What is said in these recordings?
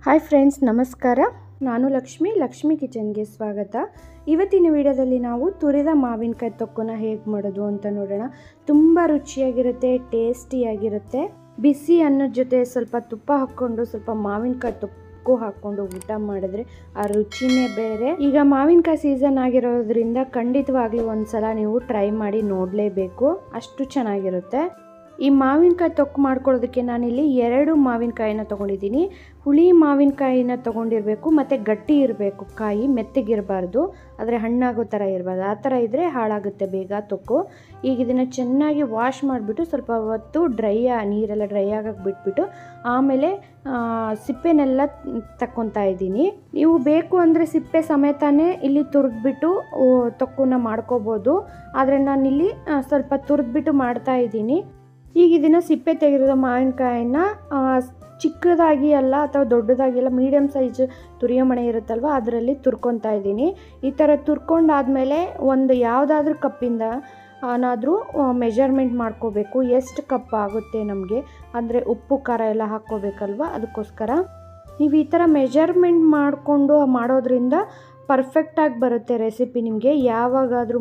Hi friends, ನಮಸ್ಕಾರ. ನಾನು ಲಕ್ಷ್ಮಿ ಕಿಚನ್ಗೆ ಸ್ವಾಗತ. ಇವತ್ತಿನ ವಿಡಿಯೋದಲ್ಲಿ ನಾವು ತುರಿದ ಮಾವಿನಕಾಯಿ ತೊಕ್ಕನ್ನ ಹೇಗೆ ಮಾಡೋದು ಅಂತ ನೋಡೋಣ. ತುಂಬ ರುಚಿಯಾಗಿರುತ್ತೆ, ಟೇಸ್ಟಿಯಾಗಿರುತ್ತೆ. ಬಿಸಿ ಅನ್ನದ ಜೊತೆ ಸ್ವಲ್ಪ ತುಪ್ಪ ಹಾಕ್ಕೊಂಡು ಸ್ವಲ್ಪ ಮಾವಿನಕಾಯಿ ತೊಕ್ಕು ಹಾಕ್ಕೊಂಡು ಊಟ ಮಾಡಿದ್ರೆ ಆ ರುಚಿನೇ ಬೇರೆ. ಈಗ ಮಾವಿನಕಾಯಿ ಸೀಸನ್ ಆಗಿರೋದ್ರಿಂದ ಖಂಡಿತವಾಗ್ಲೂ ಒಂದ್ಸಲ ನೀವು ಟ್ರೈ ಮಾಡಿ ನೋಡಲೇಬೇಕು, ಅಷ್ಟು ಚೆನ್ನಾಗಿರುತ್ತೆ. ಈ ಮಾವಿನಕಾಯಿ ತೊಕ್ಕು ಮಾಡ್ಕೊಳ್ಳೋದಕ್ಕೆ ನಾನಿಲ್ಲಿ 2 ಮಾವಿನಕಾಯಿನ ತೊಗೊಂಡಿದ್ದೀನಿ. ಹುಳಿ ಮಾವಿನಕಾಯಿನ ತೊಗೊಂಡಿರಬೇಕು ಮತ್ತು ಗಟ್ಟಿ ಇರಬೇಕು, ಕಾಯಿ ಮೆತ್ತಗಿರಬಾರ್ದು, ಆದರೆ ಹಣ್ಣಾಗೋ ಥರ ಇರಬಾರ್ದು. ಆ ಥರ ಇದ್ದರೆ ಹಾಳಾಗುತ್ತೆ ಬೇಗ ತೊಕ್ಕು. ಈಗ ಇದನ್ನು ಚೆನ್ನಾಗಿ ವಾಶ್ ಮಾಡಿಬಿಟ್ಟು ಸ್ವಲ್ಪ ಹೊತ್ತು ನೀರೆಲ್ಲ ಡ್ರೈ ಆಗಕ್ಕೆ ಬಿಟ್ಬಿಟ್ಟು ಆಮೇಲೆ ಸಿಪ್ಪೆನೆಲ್ಲ ತಕ್ಕೊತಾ ಇದ್ದೀನಿ. ನೀವು ಬೇಕು ಅಂದರೆ ಸಿಪ್ಪೆ ಸಮೇತನೇ ಇಲ್ಲಿ ತುರಿದ್ಬಿಟ್ಟು ತೊಕ್ಕನ್ನ ಮಾಡ್ಕೋಬೋದು, ಆದರೆ ನಾನಿಲ್ಲಿ ಸ್ವಲ್ಪ ತುರಿದ್ಬಿಟ್ಟು ಮಾಡ್ತಾ ಇದ್ದೀನಿ. ಈಗ ಇದನ್ನು ಸಿಪ್ಪೆ ತೆಗೆದಿರೋ ಮಾವಿನಕಾಯಿನ ಚಿಕ್ಕದಾಗಿ ಅಲ್ಲ ಅಥವಾ ದೊಡ್ಡದಾಗಿ ಅಲ್ಲ, ಮೀಡಿಯಮ್ ಸೈಜ್ ತುರಿಯೋ ಮಣೆ ಇರುತ್ತಲ್ವ ಅದರಲ್ಲಿ ತುರ್ಕೊತಾ ಇದ್ದೀನಿ. ಈ ಥರ ತುರ್ಕೊಂಡಾದಮೇಲೆ ಒಂದು ಯಾವುದಾದ್ರೂ ಕಪ್ಪಿಂದ ಏನಾದರೂ ಮೆಜರ್ಮೆಂಟ್ ಮಾಡ್ಕೋಬೇಕು, ಎಷ್ಟು ಕಪ್ ಆಗುತ್ತೆ ನಮಗೆ, ಅಂದರೆ ಉಪ್ಪು ಖಾರ ಎಲ್ಲ ಹಾಕ್ಕೋಬೇಕಲ್ವ, ಅದಕ್ಕೋಸ್ಕರ ನೀವು ಈ ಥರ ಮೆಜರ್ಮೆಂಟ್ ಮಾಡಿಕೊಂಡು ಮಾಡೋದ್ರಿಂದ ಪರ್ಫೆಕ್ಟಾಗಿ ಬರುತ್ತೆ ರೆಸಿಪಿ. ನಿಮಗೆ ಯಾವಾಗಾದರೂ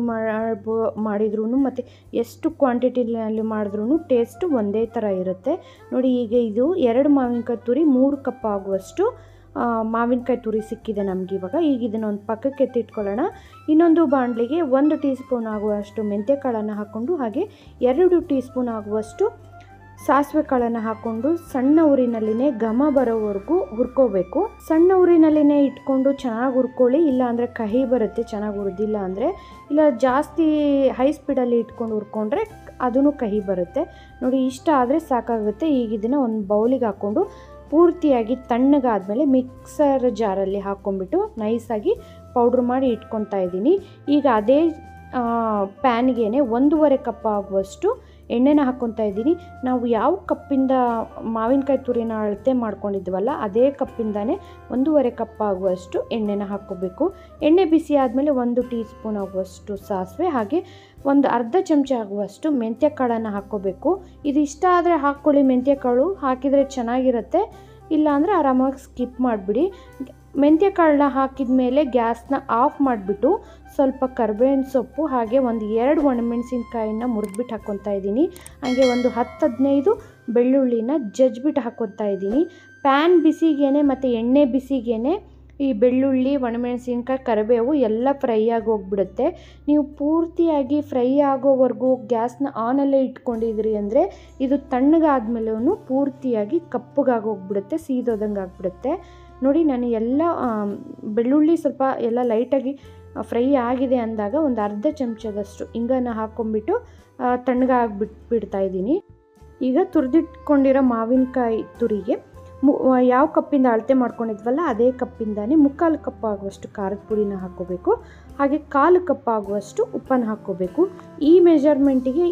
ಮಾಡಿದ್ರೂ ಮತ್ತು ಎಷ್ಟು ಕ್ವಾಂಟಿಟಿನಲ್ಲಿ ಮಾಡಿದ್ರೂ ಟೇಸ್ಟು ಒಂದೇ ಥರ ಇರುತ್ತೆ. ನೋಡಿ, ಈಗ ಇದು 2 ಮಾವಿನಕಾಯಿ ತುರಿ 3 ಕಪ್ ಆಗುವಷ್ಟು ಮಾವಿನಕಾಯಿ ತುರಿ ಸಿಕ್ಕಿದೆ ನಮಗೆ ಇವಾಗ. ಈಗ ಇದನ್ನು ಒಂದು ಪಕ್ಕಕ್ಕೆ ಎತ್ತಿಟ್ಕೊಳ್ಳೋಣ. ಇನ್ನೊಂದು ಬಾಣಲಿಗೆ 1 ಟೀ ಸ್ಪೂನ್ ಆಗುವಷ್ಟು ಮೆಂತ್ಯ ಕಾಳನ್ನು ಹಾಕ್ಕೊಂಡು ಹಾಗೆ 2 ಟೀ ಸ್ಪೂನ್ ಆಗುವಷ್ಟು ಸಾಸಿವೆ ಕಾಳನ್ನು ಹಾಕ್ಕೊಂಡು ಸಣ್ಣ ಊರಿನಲ್ಲಿನೇ ಘಮ ಬರೋವರೆಗೂ ಹುರ್ಕೋಬೇಕು. ಸಣ್ಣ ಊರಿನಲ್ಲಿನೇ ಇಟ್ಕೊಂಡು ಚೆನ್ನಾಗಿ ಹುರ್ಕೊಳ್ಳಿ, ಇಲ್ಲ ಅಂದರೆ ಕಹಿ ಬರುತ್ತೆ ಚೆನ್ನಾಗಿ ಹುರಿದಿಲ್ಲ ಅಂದರೆ. ಇಲ್ಲ ಜಾಸ್ತಿ ಹೈ ಸ್ಪೀಡಲ್ಲಿ ಇಟ್ಕೊಂಡು ಹುರ್ಕೊಂಡ್ರೆ ಅದೂ ಕಹಿ ಬರುತ್ತೆ. ನೋಡಿ, ಇಷ್ಟ ಆದರೆ ಸಾಕಾಗುತ್ತೆ. ಈಗ ಇದನ್ನು ಒಂದು ಬೌಲಿಗೆ ಹಾಕ್ಕೊಂಡು ಪೂರ್ತಿಯಾಗಿ ತಣ್ಣಗಾದ್ಮೇಲೆ ಮಿಕ್ಸರ್ ಜಾರಲ್ಲಿ ಹಾಕ್ಕೊಂಡ್ಬಿಟ್ಟು ನೈಸಾಗಿ ಪೌಡ್ರ್ ಮಾಡಿ ಇಟ್ಕೊತಾ ಇದ್ದೀನಿ. ಈಗ ಅದೇ ಪ್ಯಾನ್ಗೆ 1.5 ಕಪ್ ಆಗುವಷ್ಟು ಎಣ್ಣೆನ ಹಾಕ್ಕೊತಾ ಇದ್ದೀನಿ. ನಾವು ಯಾವ ಕಪ್ಪಿಂದ ಮಾವಿನಕಾಯಿ ತುರಿನ ಅಳತೆ ಮಾಡ್ಕೊಂಡಿದ್ವಲ್ಲ ಅದೇ ಕಪ್ಪಿಂದಾನೇ 1.5 ಕಪ್ ಆಗುವಷ್ಟು ಎಣ್ಣೆನ ಹಾಕ್ಕೋಬೇಕು. ಎಣ್ಣೆ ಬಿಸಿ ಆದಮೇಲೆ 1 ಟೀ ಸ್ಪೂನ್ ಆಗುವಷ್ಟು ಸಾಸಿವೆ ಹಾಗೆ ಒಂದು ಅರ್ಧ ಚಮಚ ಆಗುವಷ್ಟು ಮೆಂತ್ಯ ಕಾಳನ್ನು ಹಾಕ್ಕೋಬೇಕು. ಇದು ಇಷ್ಟ ಆದರೆ ಹಾಕ್ಕೊಳ್ಳಿ, ಮೆಂತ್ಯ ಕಾಳು ಹಾಕಿದರೆ ಚೆನ್ನಾಗಿರುತ್ತೆ, ಇಲ್ಲಾಂದರೆ ಆರಾಮಾಗಿ ಸ್ಕಿಪ್ ಮಾಡಿಬಿಡಿ. ಮೆಂತ್ಯ ಕಾಳನ್ನ ಹಾಕಿದ ಮೇಲೆ ಗ್ಯಾಸ್ನ ಆಫ್ ಮಾಡಿಬಿಟ್ಟು ಸ್ವಲ್ಪ ಕರಿಬೇವಿನ ಸೊಪ್ಪು ಹಾಗೆ ಒಂದು 2 ಒಣಮೆಣಸಿನ್ಕಾಯಿನ ಮುರಿದ್ಬಿಟ್ಟು ಹಾಕ್ಕೊತಾ ಇದ್ದೀನಿ. ಹಾಗೆ ಒಂದು 10-15 ಬೆಳ್ಳುಳ್ಳಿನ ಜಜ್ಜಿಬಿಟ್ಟು ಹಾಕ್ಕೊತಾ ಇದ್ದೀನಿ. ಪ್ಯಾನ್ ಬಿಸಿಗೇನೆ ಮತ್ತು ಎಣ್ಣೆ ಬಿಸಿಗೇನೆ ಈ ಬೆಳ್ಳುಳ್ಳಿ, ಒಣಮೆಣಸಿನ್ಕಾಯಿ, ಕರಿಬೇವು ಎಲ್ಲ ಫ್ರೈ ಆಗಿ ಹೋಗ್ಬಿಡುತ್ತೆ. ನೀವು ಪೂರ್ತಿಯಾಗಿ ಫ್ರೈ ಆಗೋವರೆಗೂ ಗ್ಯಾಸ್ನ ಆನಲ್ಲೇ ಇಟ್ಕೊಂಡಿದ್ರಿ ಅಂದರೆ ಇದು ತಣ್ಣಗಾದ್ಮೇಲೂ ಪೂರ್ತಿಯಾಗಿ ಕಪ್ಪಗಾಗಿ ಹೋಗ್ಬಿಡುತ್ತೆ, ಸೀದೋದಂಗೆ ಆಗಿಬಿಡುತ್ತೆ. ನೋಡಿ, ನಾನು ಎಲ್ಲ ಬೆಳ್ಳುಳ್ಳಿ ಸ್ವಲ್ಪ ಎಲ್ಲ ಲೈಟಾಗಿ ಫ್ರೈ ಆಗಿದೆ ಅಂದಾಗ ಒಂದು ಅರ್ಧ ಚಮಚದಷ್ಟು ಇಂಗನ್ನು ಹಾಕ್ಕೊಂಬಿಟ್ಟು ತಣ್ಣಗಾಗ್ಬಿಡ್ತಾ ಇದ್ದೀನಿ. ಈಗ ತುರಿದಿಟ್ಕೊಂಡಿರೋ ಮಾವಿನಕಾಯಿ ತುರಿಗೆ ಯಾವ ಕಪ್ಪಿಂದ ಅಳತೆ ಮಾಡ್ಕೊಂಡಿದ್ವಲ್ಲ ಅದೇ ಕಪ್ಪಿಂದಾನೇ 3/4 ಕಪ್ ಆಗುವಷ್ಟು ಖಾರದ ಪುಡಿನ ಹಾಕ್ಕೋಬೇಕು. ಹಾಗೆ 1/4 ಕಪ್ ಆಗುವಷ್ಟು ಉಪ್ಪನ್ನು ಹಾಕ್ಕೋಬೇಕು. ಈ ಮೆಜರ್ಮೆಂಟಿಗೆ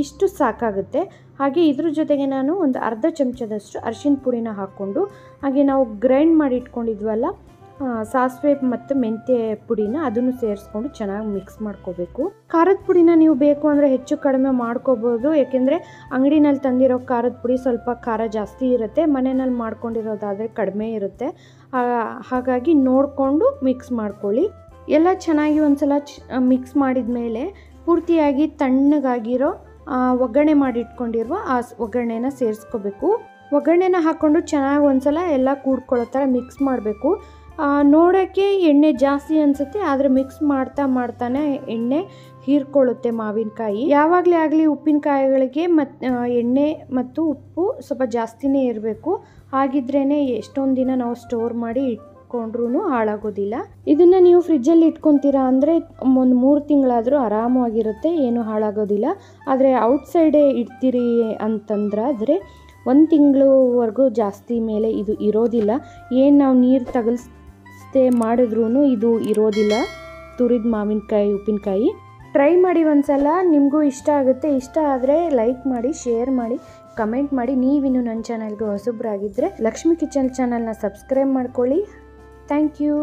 ಇಷ್ಟು ಸಾಕಾಗುತ್ತೆ. ಹಾಗೆ ಇದ್ರ ಜೊತೆಗೆ ನಾನು ಒಂದು ಅರ್ಧ ಚಮಚದಷ್ಟು ಅರಿಶಿನ ಪುಡಿನ ಹಾಕ್ಕೊಂಡು ಹಾಗೆ ನಾವು ಗ್ರೈಂಡ್ ಮಾಡಿ ಇಟ್ಕೊಂಡಿದ್ವಲ್ಲ ಸಾಸಿವೆ ಮತ್ತು ಮೆಂತ್ಯ ಪುಡಿನ ಅದನ್ನು ಸೇರಿಸ್ಕೊಂಡು ಚೆನ್ನಾಗಿ ಮಿಕ್ಸ್ ಮಾಡ್ಕೋಬೇಕು. ಖಾರದ ಪುಡಿನ ನೀವು ಬೇಕು ಅಂದರೆ ಹೆಚ್ಚು ಕಡಿಮೆ ಮಾಡ್ಕೋಬೋದು, ಏಕೆಂದರೆ ಅಂಗಡಿನಲ್ಲಿ ತಂದಿರೋ ಖಾರದ ಪುಡಿ ಸ್ವಲ್ಪ ಖಾರ ಜಾಸ್ತಿ ಇರುತ್ತೆ, ಮನೆಯಲ್ಲಿ ಮಾಡ್ಕೊಂಡಿರೋದಾದರೆ ಕಡಿಮೆ ಇರುತ್ತೆ. ಹಾಗಾಗಿ ನೋಡಿಕೊಂಡು ಮಿಕ್ಸ್ ಮಾಡ್ಕೊಳ್ಳಿ. ಎಲ್ಲ ಚೆನ್ನಾಗಿ ಒಂದ್ಸಲ ಮಿಕ್ಸ್ ಮಾಡಿದ ಮೇಲೆ ಪೂರ್ತಿಯಾಗಿ ತಣ್ಣಗಾಗಿರೋ ಒಗ್ಗರಣೆ ಮಾಡಿಟ್ಕೊಂಡಿರುವ ಆ ಒಗ್ಗರಣೆನ ಸೇರಿಸ್ಕೋಬೇಕು. ಒಗ್ಗರಣೆನ ಹಾಕ್ಕೊಂಡು ಚೆನ್ನಾಗಿ ಒಂದ್ಸಲ ಎಲ್ಲ ಕೂಡ್ಕೊಳ್ಳೋ ಥರ ಮಿಕ್ಸ್ ಮಾಡಬೇಕು. ನೋಡೋಕ್ಕೆ ಎಣ್ಣೆ ಜಾಸ್ತಿ ಅನಿಸುತ್ತೆ, ಆದರೆ ಮಿಕ್ಸ್ ಮಾಡ್ತಾನೆ ಎಣ್ಣೆ ಹೀರ್ಕೊಳ್ಳುತ್ತೆ ಮಾವಿನಕಾಯಿ. ಯಾವಾಗಲೇ ಆಗಲಿ ಉಪ್ಪಿನಕಾಯಿಗಳಿಗೆ ಎಣ್ಣೆ ಮತ್ತು ಉಪ್ಪು ಸ್ವಲ್ಪ ಜಾಸ್ತಿನೇ ಇರಬೇಕು, ಹಾಗಿದ್ರೇ ಎಷ್ಟೊಂದು ದಿನ ನಾವು ಸ್ಟೋರ್ ಮಾಡಿ ಇಟ್ಕೊಂಡ್ರೂ ಹಾಳಾಗೋದಿಲ್ಲ. ಇದನ್ನು ನೀವು ಫ್ರಿಜ್ಜಲ್ಲಿ ಇಟ್ಕೊತೀರಾ ಅಂದರೆ ಒಂದು 3 ತಿಂಗಳಾದರೂ ಆರಾಮಾಗಿರುತ್ತೆ, ಏನೂ ಹಾಳಾಗೋದಿಲ್ಲ. ಆದರೆ ಔಟ್ಸೈಡೇ ಇಡ್ತೀರಿ ಅಂತಂದ್ರೆ 1 ತಿಂಗಳವರೆಗೂ ಜಾಸ್ತಿ ಮೇಲೆ ಇದು ಇರೋದಿಲ್ಲ. ಏನು ನಾವು ನೀರು ತಗಲ್ಸ್ತೆ ಮಾಡಿದ್ರೂ ಇದು ಇರೋದಿಲ್ಲ ತುರಿದ ಮಾವಿನಕಾಯಿ ಉಪ್ಪಿನಕಾಯಿ. ಟ್ರೈ ಮಾಡಿ ಒಂದ್ಸಲ, ನಿಮಗೂ ಇಷ್ಟ ಆಗುತ್ತೆ. ಇಷ್ಟ ಆದರೆ ಲೈಕ್ ಮಾಡಿ, ಶೇರ್ ಮಾಡಿ, ಕಮೆಂಟ್ ಮಾಡಿ. ನೀವಿನ್ನು ನನ್ನ ಚಾನಲ್ಗೆ ಹೊಸಬ್ರಾಗಿದ್ದರೆ ಲಕ್ಷ್ಮಿ ಕಿಚನ್ ಚಾನಲ್ನ ಸಬ್ಸ್ಕ್ರೈಬ್ ಮಾಡ್ಕೊಳ್ಳಿ. Thank you.